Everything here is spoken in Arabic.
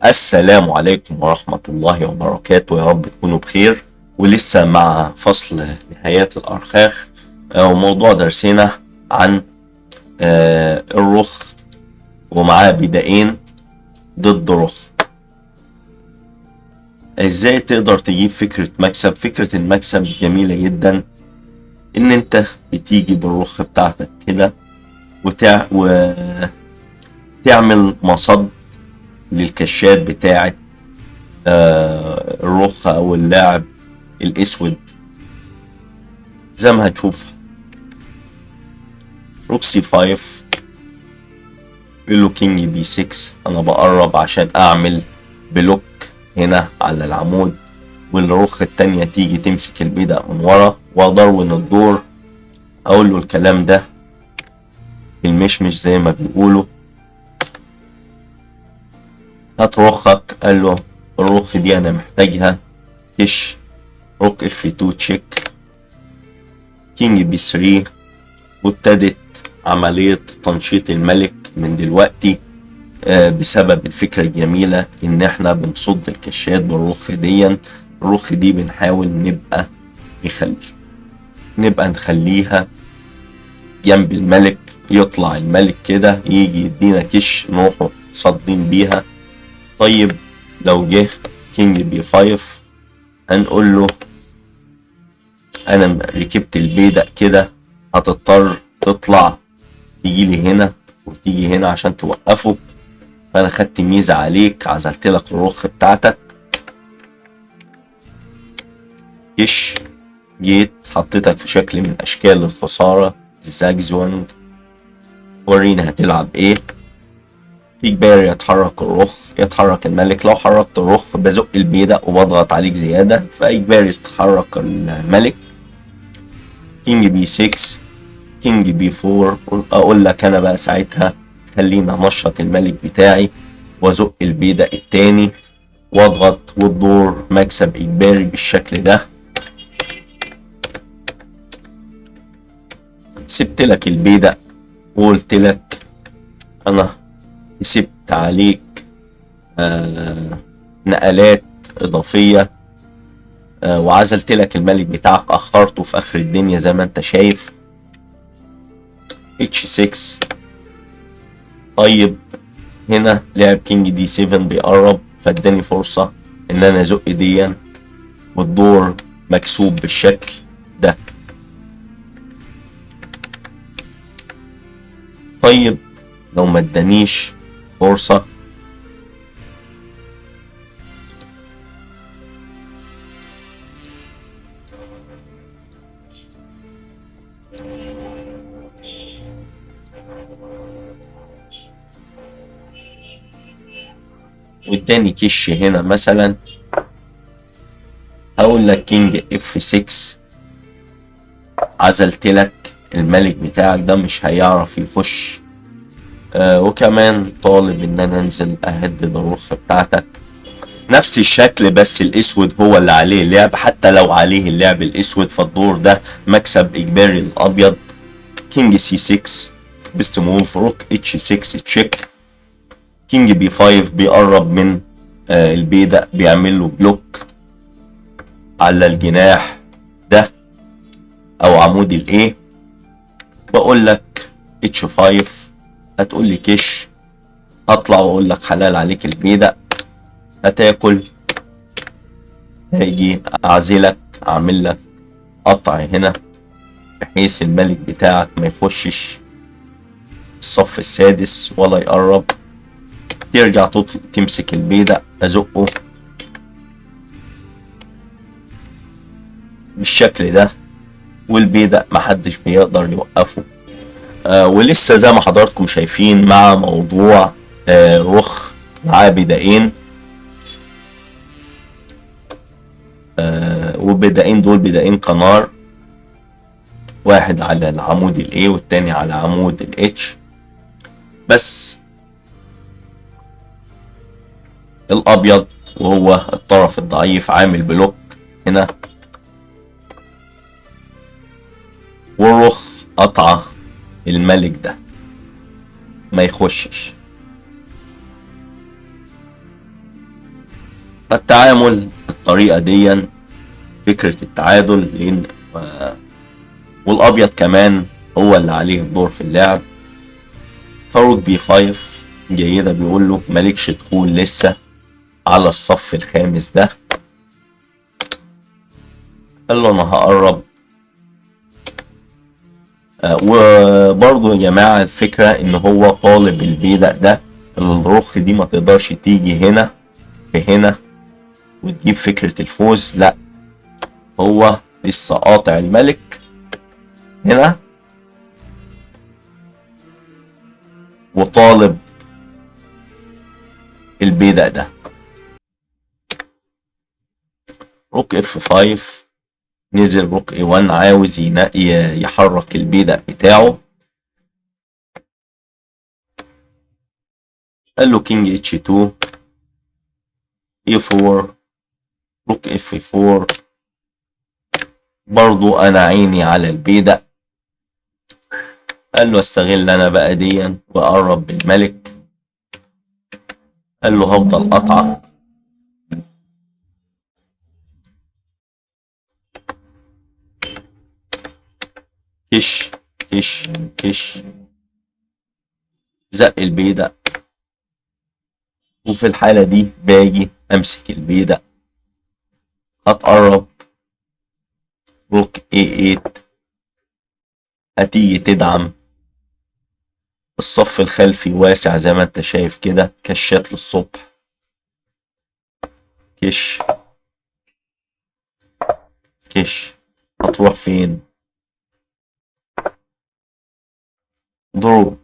السلام عليكم ورحمة الله وبركاته، يا رب تكونوا بخير. ولسه مع فصل نهايات الأرخاخ، وموضوع درسنا عن الرخ ومعاه بدائين ضد رخ. ازاي تقدر تجيب فكرة مكسب؟ فكرة المكسب جميلة جدا، ان انت بتيجي بالرخ بتاعتك كده وتعمل مصد للكشات بتاعت الرخ او اللاعب الاسود زي ما هتشوف. روك سي 5، يقول له كينج بي 6. انا بقرب عشان اعمل بلوك هنا على العمود، والرخ التانية تيجي تمسك البيدق من ورا واضرب الدور. اقول له الكلام ده المشمش زي ما بيقولوا. هات رخك، قال له الرخ دي انا محتاجها. كش روك اف 2 تشيك، كينج بي 3. وابتدت عملية تنشيط الملك من دلوقتي، بسبب الفكرة الجميلة ان احنا بنصد الكشات بالرخ دي. الرخ دي بنحاول نبقى نخليها جنب الملك. يطلع الملك كده يجي يدينا كش نروح صادين بيها. طيب لو جه كينج بي 5، هنقول له انا ركبت البيدق كده، هتضطر تطلع تيجي لي هنا وتيجي هنا عشان توقفه. فانا خدت ميزة عليك، عزلت لك الرخ بتاعتك. كش جيت حطيتك في شكل من اشكال الخسارة، زاجزوانج. ورينا هتلعب ايه. اجباري يتحرك الرخ يتحرك الملك. لو حركت الرخ بزق البيدق وبضغط عليك زيادة، فاجباري يتحرك الملك. كينج بي 6، كينج بي 4. اقول لك انا بقى ساعتها خلينا نشط الملك بتاعي وازق البيدق التاني واضغط، والدور مكسب اجباري بالشكل ده. سبت لك البيدق وقلت لك انا كسبت عليك نقلات اضافية، وعزلت لك الملك بتاعك، اخرته في اخر الدنيا زي ما انت شايف. اتش 6. طيب هنا لعب كينج دي 7 بيقرب، فاداني فرصة ان انا ازق ديا، والدور مكسوب بالشكل ده. طيب لو ما ادانيش فرصة، واداني كش هنا مثلا، هقول لك كينج اف 6. عزلت لك الملك بتاعك ده، مش هيعرف يخش. وكمان طالب ان انا انزل اهدد الرخ بتاعتك. نفس الشكل بس الاسود هو اللي عليه اللعب. حتى لو عليه اللعب الاسود فالدور ده مكسب اجباري للابيض. كينج سي 6 بيست موف. روك اتش 6 تشيك. كينج بي 5 بيقرب من البيدق، بيعمل له بلوك على الجناح ده او عمود الايه. بقول لك اتش 5، هتقول لي كش. هطلع واقول لك حلال عليك البيدق، هتاكل. هاجي اعزلك، اعمل لك قطع هنا بحيث الملك بتاعك ما يخشش الصف السادس ولا يقرب. ترجع تمسك البيدق، ازقه بالشكل ده، والبيدق محدش بيقدر يوقفه. ولسه زي ما حضراتكم شايفين مع موضوع رخ معاه بدائين. والبدائين دول بدائين قنار، واحد على العمود الاي والتاني على عمود الاتش. بس الابيض وهو الطرف الضعيف عامل بلوك هنا، والرخ قطع الملك ده ما يخشش. فالتعامل بالطريقة دي فكرة التعادل، لأن والأبيض كمان هو اللي عليه الدور في اللعب. فاروق بي 5 جيدة، بيقول له مالكش دخول لسه على الصف الخامس ده. قال له أنا هقرب. وبرضه يا جماعة الفكرة إن هو طالب البيدق ده، الرخ دي ما تقدرش تيجي هنا بهنا وتجيب فكرة الفوز، لا، هو لسه قاطع الملك هنا وطالب البيدق ده. روك اف 5 نزل، روك اي 1 عاوز يحرك البيدق بتاعه. قال له كينج اتش 2 اي 4 روك اف 4. برضو انا عيني على البيدق. قال له استغل انا بقى ديا واقرب بالملك. قال له هفضل قطعك. كش كش كش، زق البيدق. وفي الحالة دي باجي امسك البيدق، هتقرب روك اي 8، هتيجي تدعم. الصف الخلفي واسع زي ما انت شايف كده، كشات للصبح. كش كش، هتروح فين؟ ضرب.